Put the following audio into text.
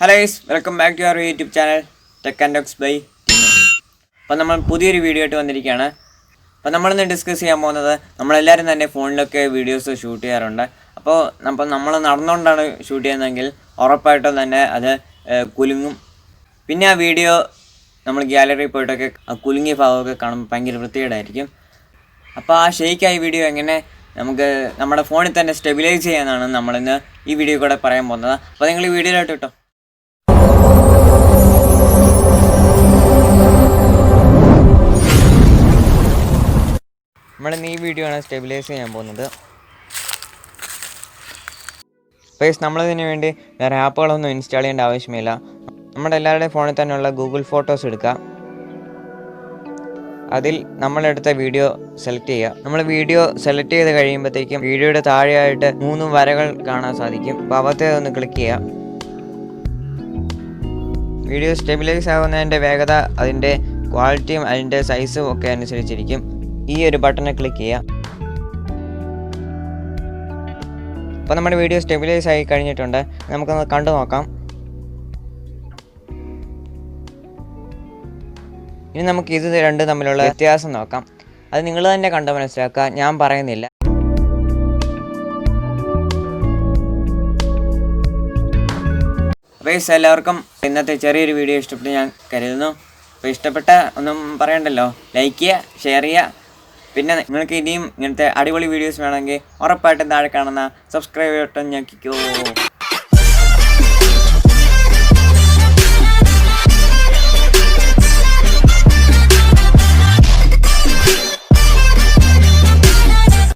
Hello guys, welcome back to our YouTube channel techandtalksbytinu. അപ്പോൾ നമ്മൾ പുതിയൊരു വീഡിയോ ആയിട്ട് വന്നിരിക്കുകയാണ്. അപ്പോൾ നമ്മളിന്ന് ഡിസ്കസ് ചെയ്യാൻ പോകുന്നത് നമ്മളെല്ലാവരും തന്നെ ഫോണിലൊക്കെ വീഡിയോസ് ഷൂട്ട് ചെയ്യാറുണ്ട്. അപ്പോൾ നമ്മൾ നടന്നുകൊണ്ടാണ് ഷൂട്ട് ചെയ്യുന്നതെങ്കിൽ ഉറപ്പായിട്ടും തന്നെ അത് കുലുങ്ങും. പിന്നെ ആ വീഡിയോ നമ്മൾ ഗ്യാലറിയിൽ പോയിട്ടൊക്കെ ആ കുലുങ്ങിയ ഭാഗമൊക്കെ കാണുമ്പോൾ ഭയങ്കര വൃത്തികേടായിരിക്കും. അപ്പോൾ ആ ഷെയ്ക്കായ വീഡിയോ എങ്ങനെ നമുക്ക് നമ്മുടെ ഫോണിൽ തന്നെ സ്റ്റെബിലൈസ് ചെയ്യാനാണ് നമ്മളിന്ന് ഈ വീഡിയോ കൂടെ പറയാൻ പോകുന്നത്. അപ്പോൾ നിങ്ങൾ ഈ വീഡിയോയിലോട്ട് കിട്ടും. നമ്മളിന്ന് ഈ വീഡിയോ ആണ് സ്റ്റെബിലൈസ് ചെയ്യാൻ പോകുന്നത്. പ്ലീസ് നമ്മളിതിന് വേണ്ടി വേറെ ആപ്പുകളൊന്നും ഇൻസ്റ്റാൾ ചെയ്യേണ്ട ആവശ്യമില്ല. നമ്മുടെ എല്ലാവരുടെയും ഫോണിൽ തന്നെയുള്ള ഗൂഗിൾ ഫോട്ടോസ് എടുക്കുക. അതിൽ നമ്മളെടുത്ത വീഡിയോ സെലക്ട് ചെയ്യുക. നമ്മൾ വീഡിയോ സെലക്ട് ചെയ്ത് കഴിയുമ്പോഴത്തേക്കും വീഡിയോയുടെ താഴെയായിട്ട് 3 വരകൾ കാണാൻ സാധിക്കും. അപ്പോൾ അവത്തെ ഒന്ന് ക്ലിക്ക് ചെയ്യുക. വീഡിയോ സ്റ്റെബിലൈസ് ആകുന്നതിൻ്റെ വേഗത അതിൻ്റെ ക്വാളിറ്റിയും അതിൻ്റെ സൈസും ഒക്കെ അനുസരിച്ചിരിക്കും. ഈ ഒരു ബട്ടനെ ക്ലിക്ക് ചെയ്യുക. അപ്പോൾ നമ്മുടെ വീഡിയോ സ്റ്റെബിലൈസ് ആയി കഴിഞ്ഞിട്ടുണ്ട്. നമുക്കൊന്ന് കണ്ടു നോക്കാം. ഇനി നമുക്ക് ഇത് രണ്ട് തമ്മിലുള്ള വ്യത്യാസം നോക്കാം. അത് നിങ്ങൾ തന്നെ കണ്ട് മനസ്സിലാക്കുക, ഞാൻ പറയുന്നില്ല. അപ്പോൾ എല്ലാവർക്കും ഇന്നത്തെ ചെറിയൊരു വീഡിയോ ഇഷ്ടപ്പെട്ട് ഞാൻ കരുതുന്നു. അപ്പോൾ ഇഷ്ടപ്പെട്ട ഒന്നും പറയണ്ടല്ലോ, ലൈക്ക് ചെയ്യുക, ഷെയർ ചെയ്യുക. പിന്നെ നിങ്ങൾക്ക് ഇനിയും ഇങ്ങനത്തെ അടിപൊളി വീഡിയോസ് വേണമെങ്കിൽ ഉറപ്പായിട്ടും താഴെ കാണുന്ന സബ്സ്ക്രൈബ് ബട്ടൺ ഞെക്കിക്കോ.